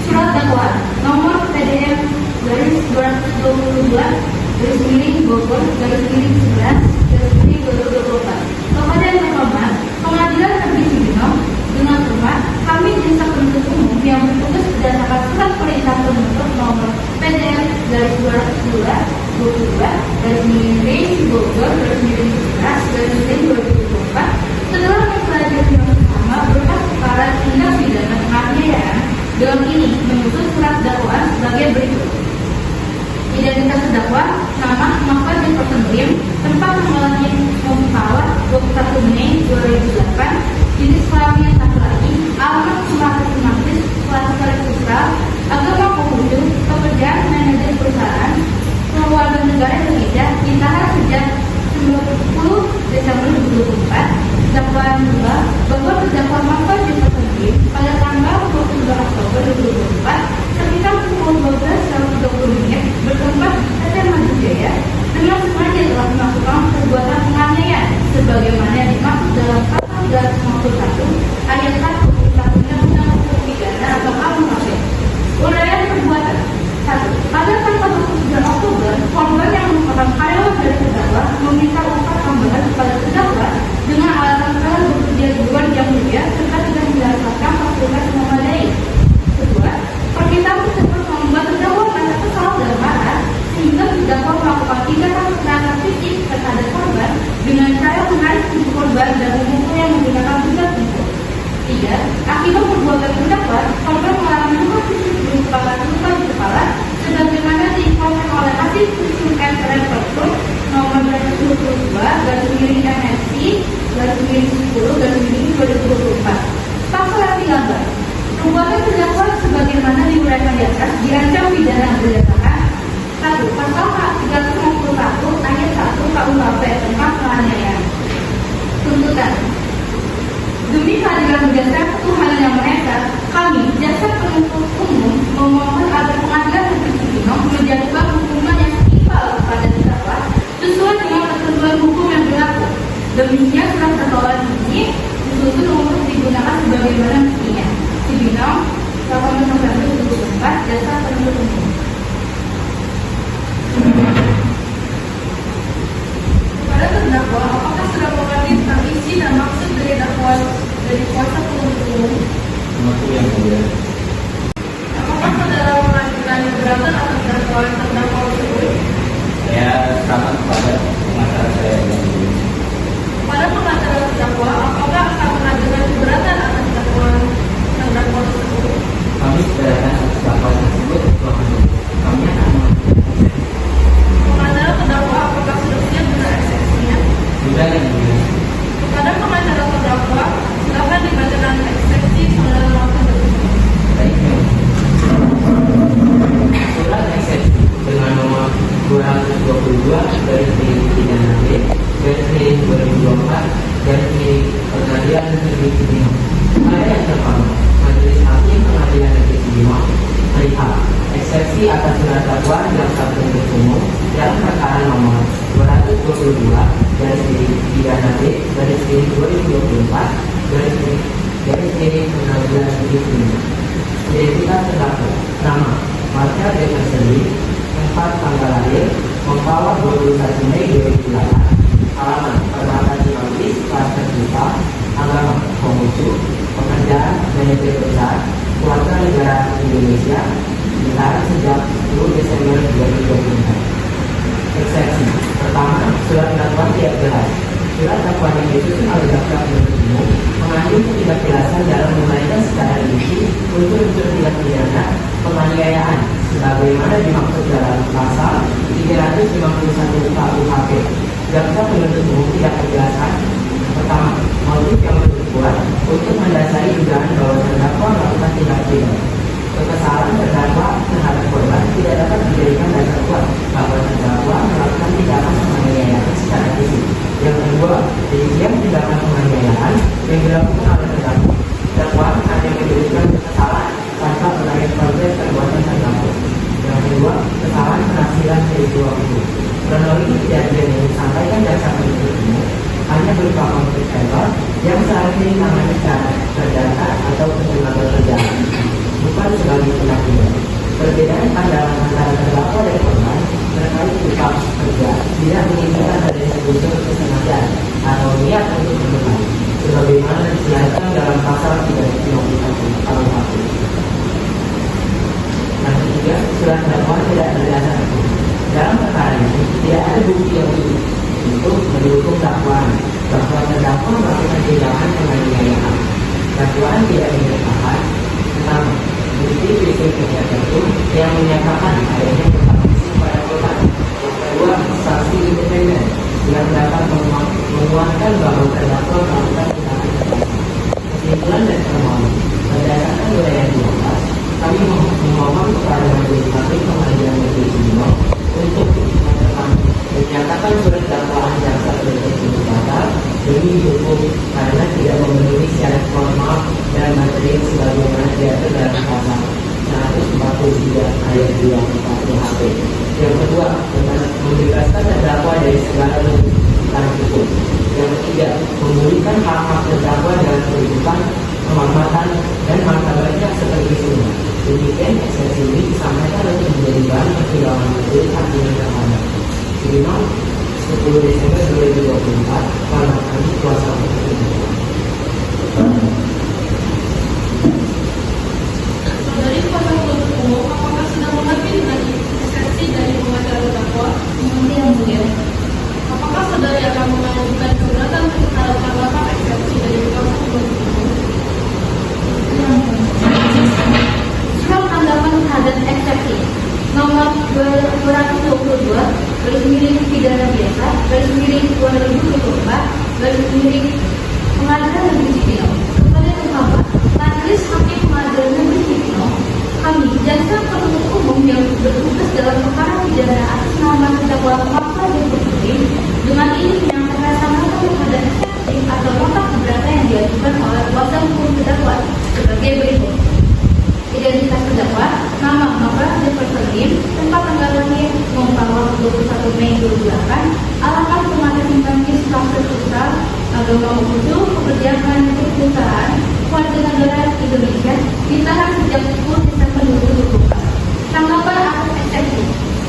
Surat dakwaan nomor PDM garis 222 garis miring Bogor garis miring 11 garis miring 2024 kepada yang terhormat Pengadilan Negeri Cibinong dengan hormat kami jasa penuntut umum yang bertugas berdasarkan surat perintah penuntut nomor PDM garis 222 garis miring Bogor garis miring 11 garis miring 2024 setelah mempelajari yang pertama berkas perkara tindak pidana penganiayaan dengan ini menyusun surat dakwaan sebagai berikut. Identitas terdakwa, nama, maka dan penerima, tempat tanggalnya Mumpawat 21 Mei 2008, jenis kelamin laki-laki, alamat Sumatera Semangkis, kelas putra, agama Konghucu, pekerjaan manajer perusahaan, keluarga negara Indonesia, ditahan sejak 10 Desember 2024. Dakwaan juga bahwa terdakwa maka dan penerima pada tanggal 22 Oktober 2024 ketika pukul 12.30 bertempat di PT Madujaya dengan sengaja telah melakukan perbuatan penganiayaan sebagaimana dimaksud dalam pasal 351 ayat 1 Kitab Undang-Undang Hukum Pidana atau KUHP. Uraian perbuatan 1. Pada tanggal 29 Oktober, korban yang merupakan karyawan dari terdakwa meminta upah tambahan kepada terdakwa dengan alasan telah bekerja di luar jam kerja serta tidak mendapatkan fasilitas memadai. Kedua, permintaan tersebut membuat terdakwa merasa kesal dan marah sehingga terdakwa melakukan tindakan kekerasan fisik terhadap korban dengan cara menarik tubuh korban dan memukulnya menggunakan benda tumpul. 3. Akibat perbuatan terdakwa, korban mengalami luka fisik berupa luka di kepala sebagaimana diinformasikan oleh hasil visum et repertum nomor 222 garis miring MSI garis miring 10 garis miring 2024. Pasal yang 13. Perbuatan terdakwa sebagaimana diuraikan di atas dirancang pidana berdasarkan 1. Pasal 351 ayat 1 KUHP tentang penganiayaan. Tuntutan. Demi keadilan berdasarkan ketuhanan yang Maha Esa, kami, jasa penuntut umum, memohon agar Pengadilan Negeri Cibinong menjatuhkan hukuman yang setimpal kepada terdakwa sesuai dengan ketentuan hukum yang berlaku. Demikian surat dakwaan ini disusun untuk digunakan sebagaimana mestinya. Cibinong, 18 November 2024, jasa penuntut umum. Kepada terdakwa, apakah sudah mengerti tentang isi dan maksud dari dakwaan dari kuasa penuntut umum? Mengaku yang mulia. Apakah saudara mengajukan keberatan atas dakwaan terdakwa tersebut? Saya sangat kepada pengacara saya yang mulia. Pada pengacara terdakwa, apakah akan mengajukan keberatan atas dakwaan terdakwa tersebut? Kami keberatan atas dakwaan tersebut. Kami akan mengajukan Pengacara terdakwa, apakah sudah siap dengan eksepsinya? sudah yang mulia. Kepada pengacara terdakwa, silakan dibacakan eksepsi saudara lakukan tersebut. Baiknya, surat eksepsi dengan nomor 222 garis miring pidana B garis miring 2024 garis miring Pengadilan Negeri Cibinong. Pada yang terhormat Majelis Hakim Pengadilan Negeri Cibinong melihat eksepsi atas surat dakwaan jaksa penuntut umum dalam perkara nomor 222 garis miring pidana B garis miring 2024 garis miring Pengadilan Negeri Cibinong. Identitas terdakwa: nama, marga dengan sendiri, tempat tanggal lahir, Mumpawat 21 Mei 2008, alamat Permata Semangkis, kelas putra, agama Konghucu, pekerjaan manajer perusahaan, keluarga negara Indonesia, ditahan sejak 10 Desember 2024. Eksepsi pertama, surat dakwaan tidak jelas. Surat dakwaan yang disusun oleh jaksa penuntut umum mengandung ketidakjelasan dalam menguraikan secara rinci unsur-unsur tindak pidana penganiayaan sebagaimana dimaksud dalam pasal 351 KUHP. Jaksa penuntut umum tidak menjelaskan pertama, motif yang dibuat untuk mendasari dugaan bahwa terdakwa melakukan tindak pidana. Kekesalan terdakwa terhadap korban tidak dapat dijadikan dasar kuat bahwa terdakwa melakukan tindakan penganiayaan secara fisik. Yang kedua, rincian tindakan penganiayaan yang dilakukan oleh terdakwa. Dakwaan hanya menyebutkan kekesalan tanpa menarik konteks perbuatan terdakwa. Yang kedua, kesalahan penafsiran peristiwa itu. Kronologi kejadian yang disampaikan jaksa penuntut umum hanya berupa konflik verbal yang seharusnya ditangani secara perdata atau kesenangan kerjaan. terdakwa dan korban terkait sikap kerja tidak menunjukkan adanya unsur kesengajaan atau niat untuk berlebihan, sebagaimana dijelaskan dalam pasal 351 KUHP. Yang ketiga, surat dakwaan tidak berdasar hukum. Dalam perkara ini tidak ada bukti yang cukup untuk mendukung dakwaan bahwa terdakwa melakukan tindakan penganiayaan. Dakwaan tidak menyatakan pertama, bukti fisik tertentu yang menyatakan adanya kekerasan pada korban. Yang kedua, saksi independen yang dapat menguatkan bahwa terdakwa melakukan tindakan kekerasan. Kesimpulan dan permohonan berdasarkan wilayah 12, kami memohon kepada Majelis Hakim Pengadilan Negeri Cibinong untuk menyatakan surat dakwaan jaksa penuntut umum batal demi hukum karena tidak memenuhi syarat formal dan material sebagaimana diatur dalam pasal 143 ayat 2 KUHP. Yang kedua, membebaskan terdakwa dari segala tuntutan hukum. Yang ketiga, memulihkan hak-hak terdakwa dalam kehidupan, kehormatan dan martabatnya seperti semula. Demikian eksepsi ini disampaikan untuk menjadi bahan pertimbangan majelis hakim yang terhadap. Cibinong 10 Desember 2024, pada kami kuasa hukum. Dari kuasa penuntut umum, apakah sudah mengerti dengan eksepsi dari pengacara terdakwa? Mengerti yang mulia. Apakah saudari akan mengajukan keberatan terhadap tanggapan eksepsi dari kuasa penuntut umum? Surat tanggapan terhadap eksepsi nomor 222 garis miring pidana biasa garis miring 2024 garis miring Pengadilan Negeri Cibinong. Kepada Bapak Majelis Hakim Pengadilan Negeri Cibinong, kami jaksa penuntut umum yang bertugas dalam perkara pidana atas nama terdakwa Maksa Jum'at dengan ini menyampaikan tanggapan terhadap eksepsi atau nota keberatan yang diajukan oleh kuasa hukum terdakwa sebagai berikut. Identitas terdakwa, nama Maksa Jum'at, tempat tanggal lahir, Mempawah 21 Mei 2008, alamat rumah tinggal Struktur Sosial, agama Khudu, pekerjaan perusahaan, warga negara Indonesia, ditahan sejak 10 Desember 2024. Tanggapan atas eksepsi.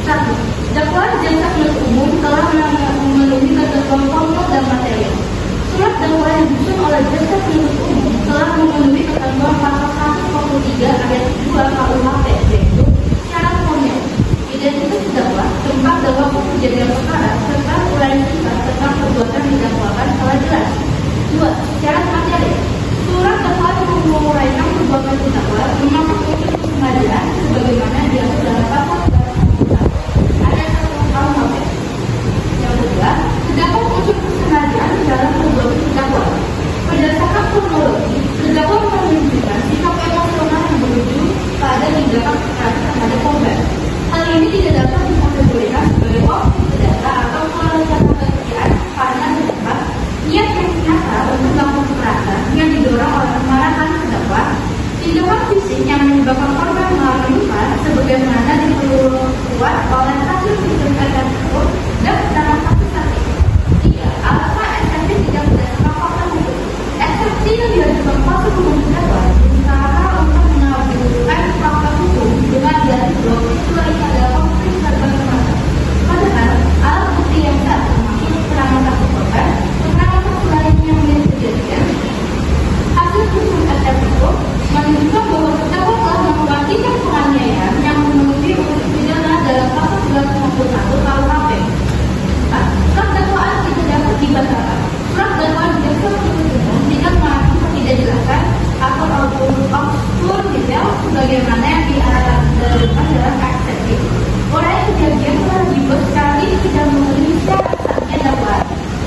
1. Dakwaan jaksa penuntut umum telah memenuhi ketentuan formal dan material. Surat dakwaan yang disusun oleh jaksa penuntut umum telah memenuhi ketentuan pasal 143 ayat 2 KUHP, yaitu syarat formil, identitas terdakwa, tempat dakwaan kejadian perkara, serta uraian singkat tentang perbuatan didakwakan telah jelas. 2. Syarat materi. Surat dakwaan menguraikan perbuatan terdakwa memakai unsur kesengajaan sebagaimana diatur dalam pasal 341 ayat 1 KUHP. Yang kedua, terdapat unsur kesengajaan dalam perbuatan terdakwa. Berdasarkan kronologi, terdakwa menunjukkan sikap emosional yang berujung pada tindakan kekerasan terhadap korban. Hal ini tidak dapat dikategorikan sebagai objek perdata atau pelanggaran pekerjaan karena terdapat niat yang nyata untuk melakukan kekerasan yang didorong oleh kemarahan terdakwa, tindakan fisik yang menyebabkan korban mengalami luka sebagaimana diperkuat oleh hasil visum tersebut dan keterangan saksi saksi. 3. Alasan eksepsi tidak berdasarkan fakta hukum. Eksepsi yang diajukan kuasa hukum terdakwa berusaha untuk mengabulkan fakta hukum dengan dalil bahwa peristiwa ini adalah konflik korban kekerasan. Padahal alat bukti yang sah termasuk keterangan saksi korban, keterangan saksi lain yang melihat kejadian, hasil visum itu menunjukkan bahwa terdakwa telah melakukan tindak penganiayaan yang memenuhi unsur pidana dalam pasal 351 KUHP. Surat dakwaan tidak dapat dibatalkan. Surat dakwaan jaksa penuntut umum tidak mengandung ketidakjelasan atau obskur detail sebagaimana yang diarahkan dalam eksepsi. Uraian kejadian telah dibuat sekali tidak memenuhi syarat sahnya dakwaan.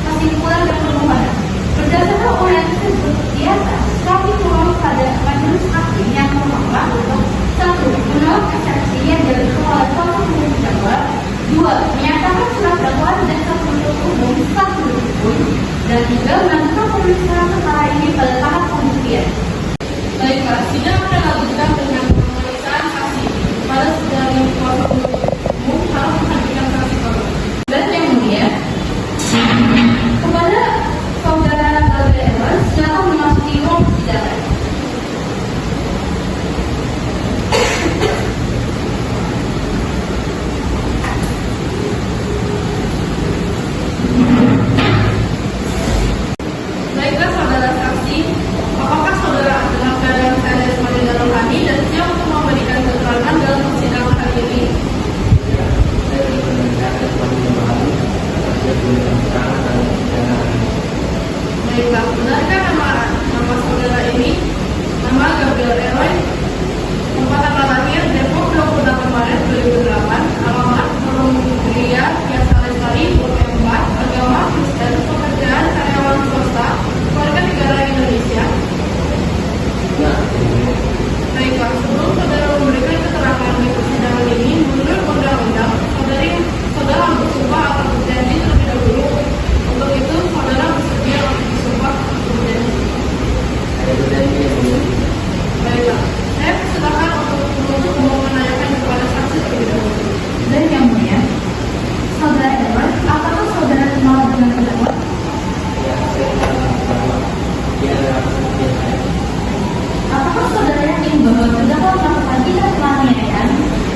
Kesimpulan dan permohonan. Berdasarkan uraian tersebut di atas, kami memohon pada majelis hakim yang terhormat untuk 1. Menolak eksepsi yang diajukan oleh kuasa hukum terdakwa. 2. Menyatakan surat dakwaan jaksa penuntut umum sah hukum. Dan 3. Melanjutkan pemeriksaan perkara ini pada tahap pembuktian. Baiklah, sidang akan lanjutkan dengan pemeriksaan saksi pada sidang yakin bahwa terdakwa melakukan tindak penganiayaan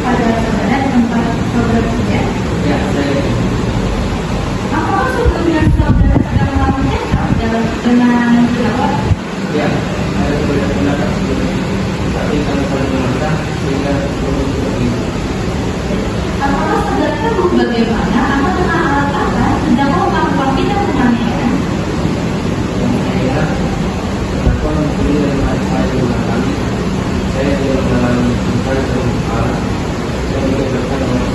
pada saudara di tempat saudara bekerja? Ya, saya yakin. Apakah sebelumnya saudara sedang melakukan dengan terdakwa? Ya, ada berbeda pendapat sebelumnya. Tapi kami saling memaafkan sehingga belum seperti itu. Apakah saudara tahu bagaimana atau dengan alat apa terdakwa melakukan tindak penganiayaan? Saya terdakwa mempunyai dari adik saya di rumah kami. Saya tidak mengalami mencari alat. Saya dibebaskan oleh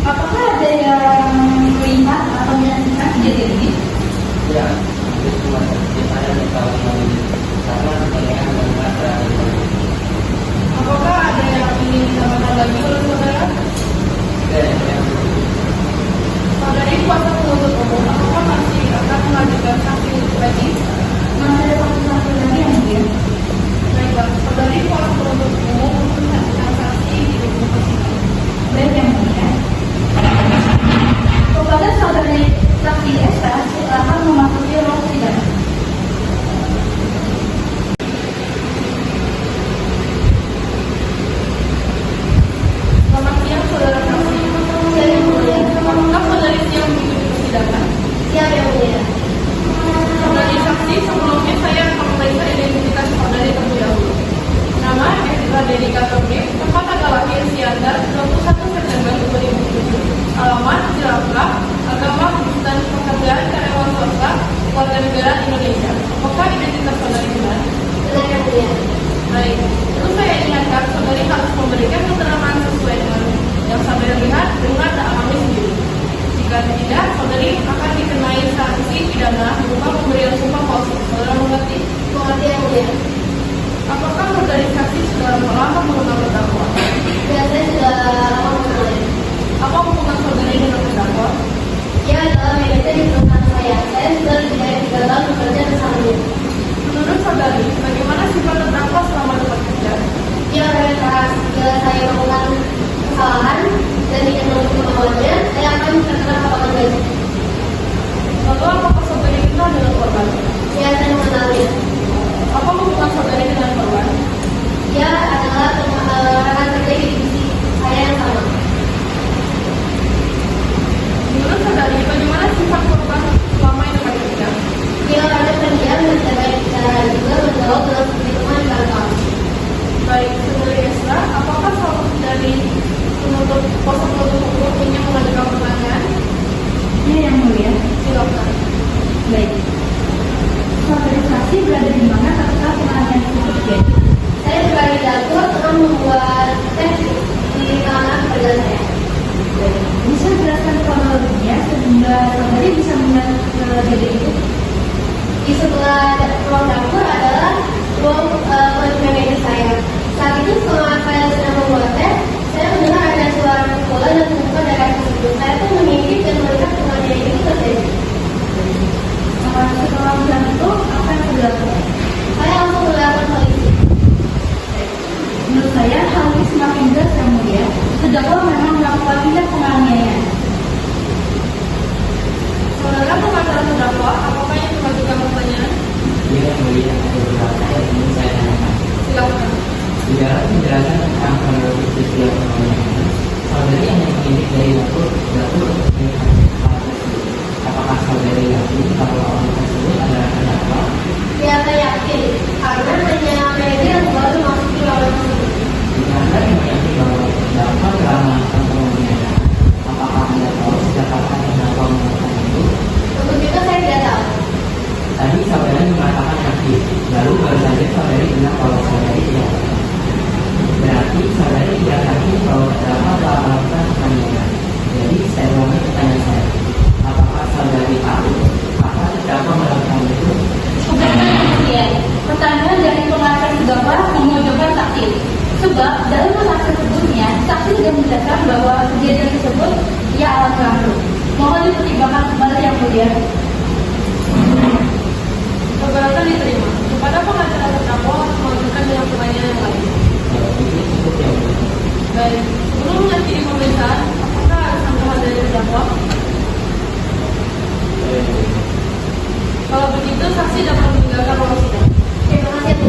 Apakah ada yang melihat atau menyaksikan kejadian ini? ya, itu semua saksi saya dikawal karena penganiayaan dan mata. Apakah ada yang ingin ditambahkan lagi oleh saudara? Saya Dari kuasa penuntut umum, apakah masih akan mengajukan saksi lagi? Masih ada saksi lagi yang dia? Baiklah, dari kuasa penuntut umum untuk mengajukan saksi di depan persidangan. Baik yang mulia. Kepada saudari saksi Esa, silakan memasuki ruang sidang. Selamat siang, saudara saksi. Saya yang mulia. Apakah saudari siap mengikuti persidangan? Siap yang mulia. Saudari saksi, sebelumnya saya akan memeriksa identitas saudari terlebih dahulu. Nama Ezra Dedika Tobrik, tempat tanggal lahir Siantar 21 September 2007, alamat Cilacap, agama Kristen, pekerjaan karyawan swasta, warga negara Indonesia. Apakah identitas saudari benar? Benar yang mulia. Baik, terus saya ingatkan saudari harus memberikan keterangan sesuai dengan yang saudari lihat, dengar, dan alami sendiri. Jika tidak, saudari akan dikenai sanksi pidana berupa pemberian sumpah palsu. Saudara mengerti? Mengerti yang mulia. Apakah saudari saksi sudah lama mengenal terdakwa? Ya, saya sudah lama mengenalnya. Apa hubungan saudari dengan terdakwa? Dia adalah manajer di perusahaan saya. Saya sudah lebih dari 3 tahun bekerja bersamanya. Menurut saudari, bagaimana sifat terdakwa selama dapat kerja? Dia orang yang keras. Jika saya melakukan kesalahan dan tidak menutup kemauannya, saya akan terkena potongan gaji. Lalu apakah saudari kenal dengan korban? Ya, saya mengenalnya. Apa hubungan saudari dengan korban? Dia adalah rekan kerja di divisi saya yang sama. Menurut saudari, bagaimana sifat korban selama yang dapat kerja? Dia orangnya pendiam dan tidak bicara, juga menjawab dalam perhitungan yang gampang. Baik, saudari Esra, apakah saudari penuntut kuasa penuntut umum ingin mengajukan pertanyaan? Iya yang mulia. Silakan. Baik. Saudari saksi berada di mana ketika penganiayaan itu terjadi? Saya berada di dapur tengah membuat teh di tangan kerja saya. Baik. Bisa jelaskan kronologinya sehingga saudari bisa melihat kejadian itu? Di sebelah ruang dapur adalah ruang manajer saya. Saat itu setelah saya sedang membuat teh, saya mendengar ada suara pukulan dan tumpukan darah tersebut. Saya pun mengintip dan melihat penganiayaan itu terjadi. Setelah melihat itu, apa yang saudara lakukan? Saya langsung melaporkan polisi. Menurut saya, hal ini semakin jelas yang mulia. Terdakwa memang melakukan tindak penganiayaan. Saudara pengacara terdakwa, apakah yang mengajukan pertanyaan? Dia yang mulia ada beberapa yang ingin saya tanyakan. Silakan. Di dalam penjelasan tentang kronologis peristiwa penganiayaan, saudari hanya mengintip dari dapur untuk melihat hal tersebut. Apakah saudari yakin kalau orang tersebut adalah terdakwa? Ya, saya yakin karena hanya manajer yang baru masuk di ruangan tersebut. Jika Anda meyakini bahwa terdakwa telah melakukan penganiayaan, apakah Anda tahu sejak kapan terdakwa melakukan itu? Untuk itu saya tidak tahu. Tadi saudari mengatakan yakin, lalu baru saja saudari bilang kalau saudari tidak tahu. Berarti saudari tidak yakin bahwa terdakwa telah melakukan penganiayaan. Jadi saya ulangi pertanyaan saya. Apakah saudari tahu apa terdakwa melakukan itu? Kemudian, pertanyaan dari pengacara terdakwa memojokkan saksi. Sebab dalam kesaksian sebelumnya, saksi sudah menjelaskan bahwa kejadian tersebut ia alami langsung. Mohon dipertimbangkan kembali yang mulia. Keberatan diterima. Kepada pengacara terdakwa melanjutkan dengan pertanyaan yang lain. Ini cukup ya, Bu. Baik, sebelum mengakhiri pemeriksaan, apakah ada sanggahan dari terdakwa? Kalau begitu, saksi dapat meninggalkan ruang sidang. Terima kasih, Bu.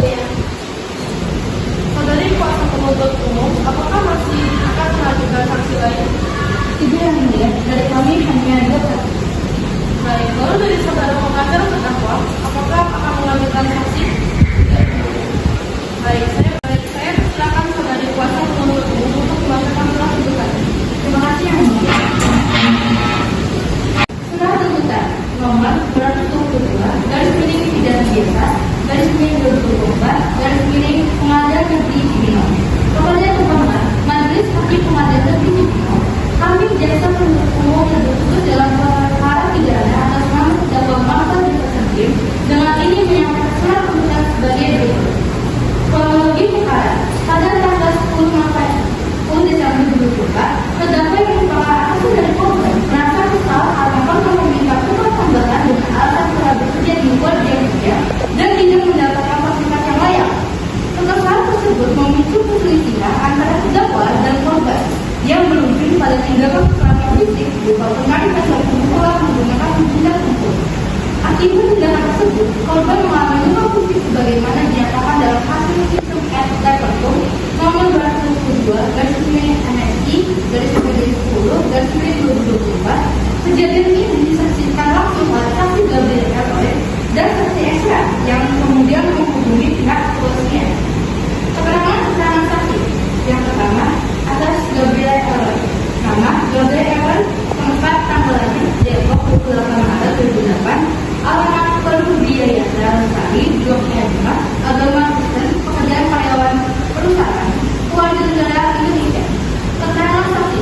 Akibat tindakan tersebut, korban mengalami luka fisik sebagaimana dinyatakan dalam hasil sistem Lepertum nomor 222 garis miring MSI garis miring 10 garis miring 2024. Kejadian ini disaksikan langsung oleh saksi Gabriel Eroy dan saksi Esra yang kemudian menghubungi pihak kepolisian. Keterangan saksi yang pertama atas Gabriel Eroy. Nama Gabriel Eroy, tempat tanggal lahir Depok 28 Maret 2008, alamat Perbiayaan Lestari, Blok 5, agama Kristen, pekerjaan karyawan perusahaan, warga negara Indonesia. Keterangan saksi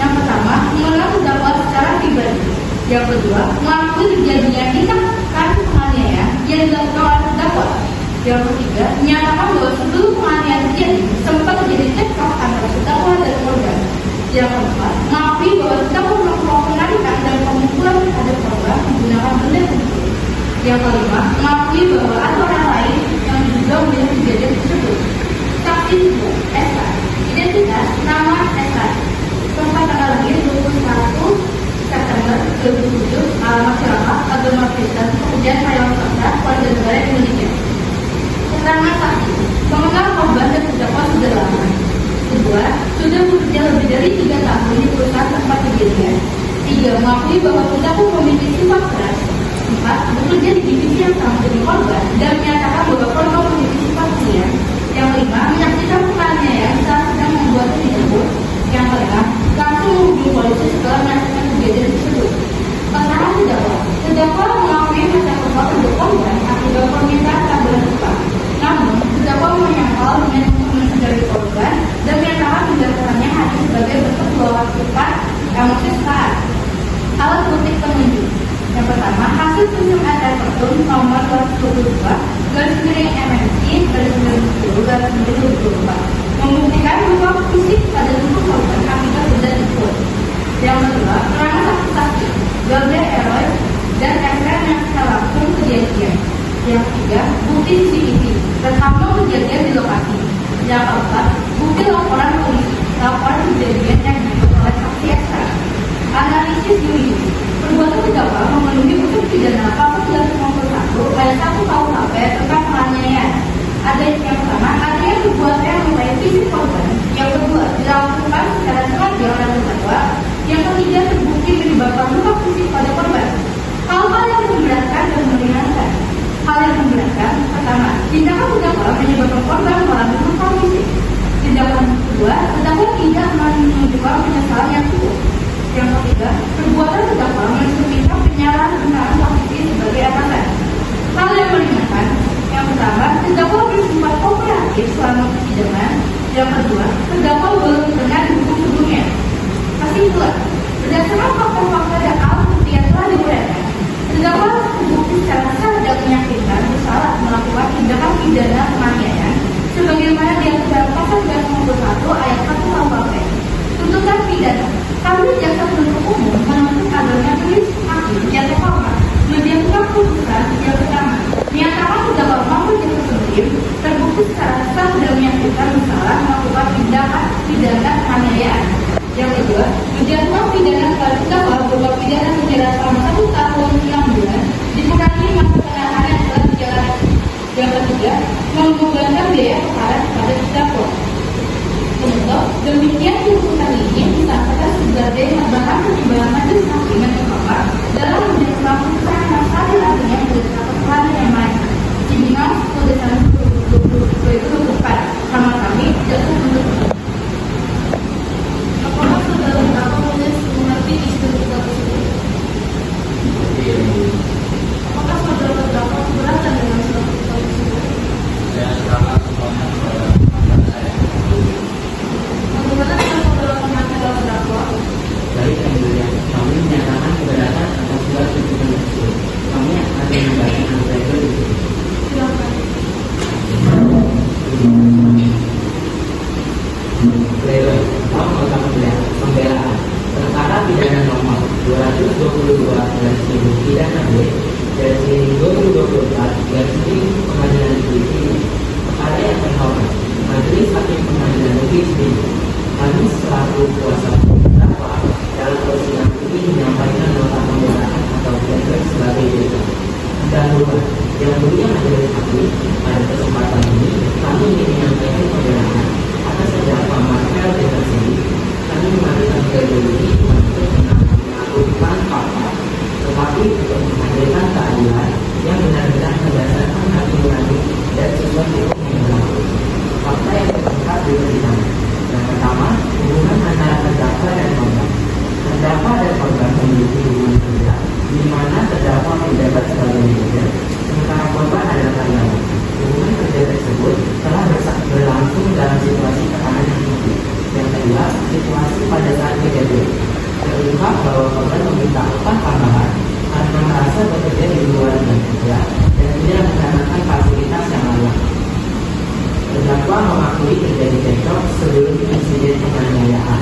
yang pertama mengenal terdakwa secara pribadi. Yang kedua mengakui terjadinya tindak penganiayaan yang dilakukan oleh terdakwa. Yang ketiga menyatakan bahwa sebelum penganiayaan terjadi sempat terjadi cekcok antara terdakwa dan korban. Yang keempat mengakui bahwa terdakwa melakukan penarikan dan pemukulan terhadap korban menggunakan benda tumpul. Yang kelima mengakui bahwa ada orang lain yang juga melihat kejadian tersebut. Saksi kedua Esa. Identitas nama Esa. Tempat tanggal lahir 21 September 2007, alamat Cilacap, agama Kristen, pekerjaan karyawan swasta, warga negara Indonesia. Keterangan saksi mengenal korban dan terdakwa sudah lama. Kedua, sudah bekerja lebih dari 3 tahun di perusahaan tempat kejadian. 3. Mengakui bahwa terdakwa memiliki sifat keras. 4. Bekerja di divisi yang sama dengan korban dan menyatakan bahwa korban memiliki sifat liar. Yang 5. Menyaksikan penganiayaan saat sedang membuat video. Yang ke-6. Langsung menghubungi polisi setelah menyaksikan kejadian tersebut. Keterangan terdakwa mengakui masa perbuatan korban akibat permintaan tambahan upah. Namun, terdakwa menyangkal dengan informasi dari korban dan menyatakan tindakannya hanya sebagai bentuk bahwa cepat emosi sesaat. Alat bukti penunjuk. Yang pertama, hasil sistem Lepertum nomor 222 garis miring MSI garis miring 10 garis miring 2024 membuktikan luka fisik pada tubuh korban akibat benda tersebut. Yang kedua, keterangan saksi Gabriel Eroy dan Esra yang langsung kejadian. Yang ketiga, bukti CCTV rekaman kejadian di lokasi. Yang keempat, bukti laporan polisi, laporan kejadian yang dibuat oleh saksi Esra. Analisis yuridis. Perbuatan terdakwa memenuhi unsur pidana pasal 351 ayat 1 KUHP tentang penganiayaan. Ada yang pertama, adanya perbuatan yang melukai fisik korban. Yang kedua, dilakukan secara sengaja oleh terdakwa. Yang ketiga, terbukti menyebabkan luka fisik pada korban. Hal-hal yang memberatkan dan meringankan. Hal yang memberatkan, pertama, tindakan terdakwa menyebabkan korban mengalami luka fisik. Tindakan kedua, terdakwa tidak menunjukkan penyesalan yang cukup. Yang ketiga, perbuatan terdakwa mencerminkan penyalahgunaan posisi sebagai atasan. Hal yang meringankan, yang pertama, terdakwa bersifat kooperatif selama persidangan. Yang kedua, terdakwa belum pernah dihukum sebelumnya. Kesimpulan, berdasarkan fakta-fakta dan alat bukti yang telah diuraikan, terdakwa terbukti secara sah dan meyakinkan bersalah melakukan tindakan pidana penganiayaan sebagaimana diatur dalam pasal 351 ayat 1 KUHP. Tuntutan pidana. Kami jaksa penuntut umum menuntut agar majelis hakim jatuh korban menjatuhkan putusan yang pertama menyatakan terdakwa Muhammad Jafar Sudin terbukti secara sah dan meyakinkan bersalah melakukan tindakan pidana penganiayaan. Yang kedua, menjatuhkan pidana kepada terdakwa berupa pidana penjara selama 1 tahun 6 bulan dikurangi masa penahanan yang telah dijalani. Yang ketiga, membebankan biaya perkara kepada terdakwa. Untuk demikian tuntutan ini disampaikan sebagai bahan pertimbangan majelis hakim yang terhormat dalam menjatuhkan putusan yang adil artinya berdasarkan kesalahan yang lain. Minimal putusan 2024 sama kami jatuh penuntut umum. Apakah saudara terdakwa mengerti isu tersebut? Apakah saudara terdakwa keberatan dengan surat tersebut? Saya sangat sepakat kepada saya. Bagaimana dengan saudara pengacara terdakwa? Baik, yang mulia, kami menyatakan keberatan atas surat tuntutan tersebut. Kami akan membacakan pledoi di sini. Silakan. Pledoi, nota pembelaan. Perkara pidana nomor 222 garis miring pidana B garis miring 2024 garis miring Pengadilan Negeri ini. Kepada yang terhormat, Majelis Hakim Pengadilan Negeri Sendiri, kami selaku kuasa hukum terdakwa dalam persidangan ini menyampaikan nota pembelaan atau pledoi sebagai berikut. fakta yang terungkap di persidangan. Yang pertama, hubungan antara terdakwa dan korban. Terdakwa dan korban memiliki hubungan kerja, di mana terdakwa menjabat sebagai manajer, sementara korban adalah karyawan. Hubungan kerja tersebut telah berlangsung dalam situasi tekanan yang tinggi. Yang kedua, situasi pada saat kejadian. Terungkap bahwa korban meminta upah tambahan karena merasa bekerja di luar jam kerja dan tidak menggunakan fasilitas yang layak. Terdakwa mengakui terjadi cekcok sebelum insiden penganiayaan.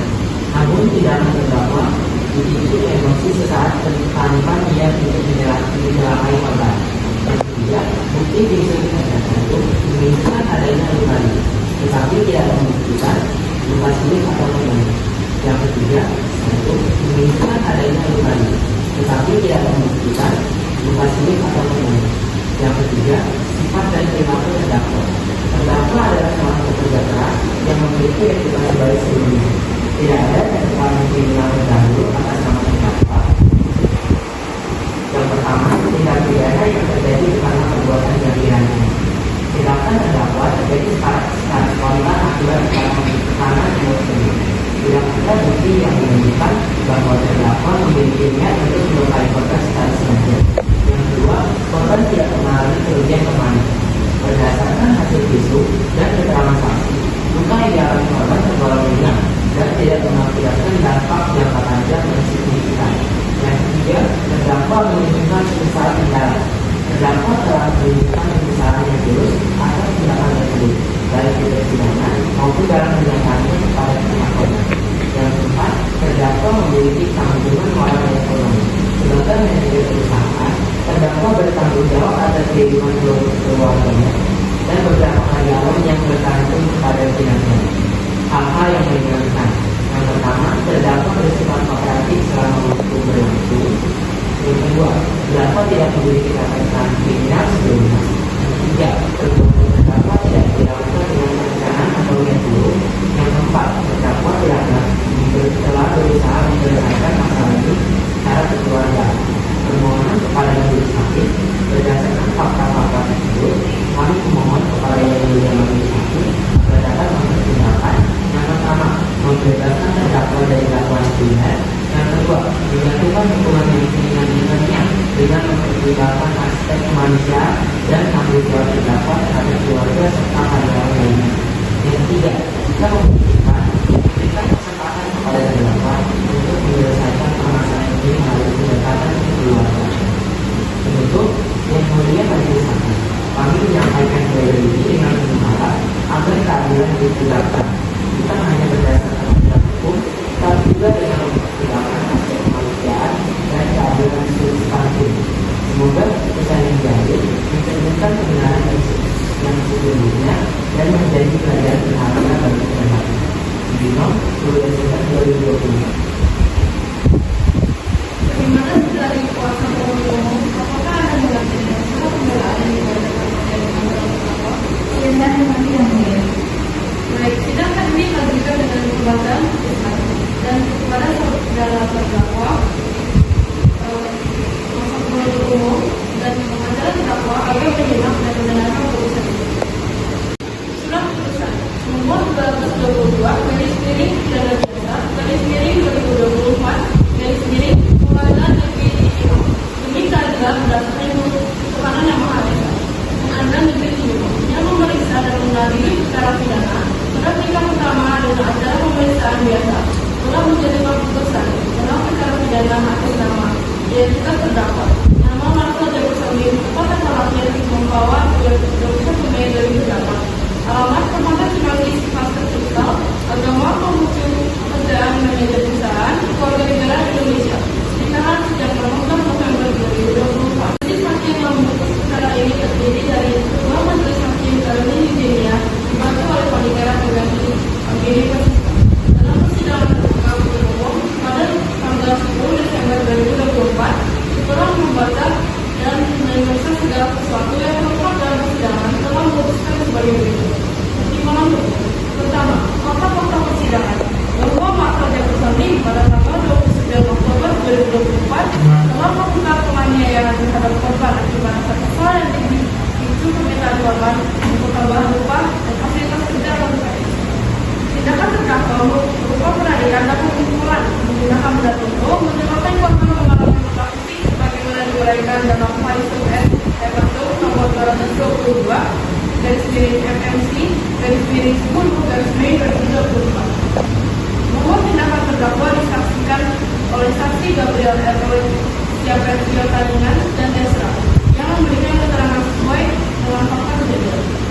Namun tindakan terdakwa dipicu emosi sesaat tanpa niat untuk menyelakai korban. Yang ketiga, bukti disebut satu menunjukkan adanya luka, tetapi tidak membuktikan luka sulit atau memar. Yang ketiga, satu menunjukkan adanya luka, tetapi tidak membuktikan luka sulit atau memar. Yang ketiga, sifat dan perilaku terdakwa. Terdakwa adalah seorang pekerja keras yang memiliki reputasi baik sebelumnya. Tidak ada catatan kriminal terdahulu atas nama terdakwa. Yang pertama, tindak pidana yang terjadi karena perbuatan yang dianiaya. Tindakan terdakwa terjadi secara spontan akibat tekanan emosi. Tidak ada bukti yang menunjukkan bahwa terdakwa memiliki niat untuk melukai korban secara sengaja. Yang kedua, korban tidak mengalami kerugian kemanusiaan. Berdasarkan hasil visum dan keterangan saksi, luka yang dialami korban tergolong ringan dan tidak mengakibatkan dampak jangka panjang yang signifikan. Yang ketiga, terdakwa menunjukkan usaha penjara. Terdakwa telah menunjukkan usaha yang tulus atas tindakan tersebut, baik di persidangan maupun dalam penjelasannya kepada pihak korban. Yang keempat, terdakwa memiliki tanggungan moral dan ekonomi. Sebagai manajer perusahaan, terdakwa bertanggung jawab atas kehidupan keluarganya dan beberapa karyawan yang bergantung kepada kinerjanya. Hal-hal yang meringankan. Yang pertama, terdakwa bersifat kooperatif selama waktu berlangsung. Yang kedua, terdakwa tidak memiliki catatan kriminal sebelumnya. Yang ketiga, perbuatan terdakwa tidak dilakukan dengan perencanaan atau niat buruk. Yang keempat, terdakwa telah berusaha menyelesaikan masalah ini secara kekeluargaan. Permohonan kepada majelis hakim berdasarkan fakta-fakta tersebut, kami memohon kepada yang mulia majelis hakim dapat mempertimbangkan yang pertama, membebaskan terdakwa dari dakwaan kriminal. Yang kedua, menjatuhkan hukuman yang ringan-ringannya dengan mempertimbangkan aspek kemanusiaan dan tanggung jawab terdakwa terhadap keluarga serta karyawan lainnya. Yang ketiga, jika memungkinkan, berikan kesempatan kepada terdakwa untuk menyelesaikan permasalahan ini melalui pendekatan keluarga. Penutup, yang mulia majelis hakim, kami menyampaikan dalil ini dengan berharap agar keadilan ditegakkan, bukan hanya berdasarkan aturan hukum, tapi juga dengan mempertimbangkan aspek kemanusiaan dan keadilan substantif. Semoga keputusan yang diambil mencerminkan kebenaran yang sesungguhnya dan menjadi pelajaran berharga bagi kita semua. Bino, 10 Desember 2020. Bagaimana dari kuasa hukum? Apakah ada mengajukan pembelaan yang diberikan oleh terdakwa? Yang mulia. Baik, sidang kali ini dilanjutkan dengan pembahasan dan kepada saudara terdakwa, kuasa umum dan pengacara terdakwa agar menyimak dan mendengarkan putusan ini. Surat putusan nomor 222 garis miring pidana biasa garis miring 2024 garis miring Pengadilan Negeri Cibinong demi keadilan berdasarkan keterangan yang mengadili Pengadilan Negeri Cibinong yang memeriksa dan mengadili perkara pidana pada tingkat pertama dengan acara pemeriksaan biasa telah menjadi keputusan dalam perkara pidana atas nama identitas terdakwa nama Marcel Jefferson kota Salatiel membawa 21 Mei 2008 alamat Kecamatan Cimanggis Pasar Kristal agama pembuku pekerjaan manajer perusahaan keluarga negara Indonesia ditahan sejak tanggal November 2024. Majelis hakim yang memutus perkara ini terdiri dari Ketua Majelis Hakim Karolin Eugenia dibantu oleh Panitera Pengganti Agiri Persista. Dalam persidangan terbuka untuk umum pada tanggal 10 Desember 2024 setelah membaca dan memeriksa segala sesuatu yang terungkap dalam persidangan telah memutuskan sebagai berikut. Pertimbangan hukum. Pertama, fakta-fakta persidangan bahwa Marcel Jefferson pada tanggal 29 Oktober 2024 telah melakukan penganiayaan terhadap korban akibat rasa kesal yang dipicu permintaan korban untuk tambahan upah dan fasilitas kerja miring 10 garis miring 2024. Nomor tindakan terdakwa disaksikan oleh saksi Gabriel R. Siapetia Tanjungan dan Desra yang memberikan keterangan sesuai dengan fakta kejadian.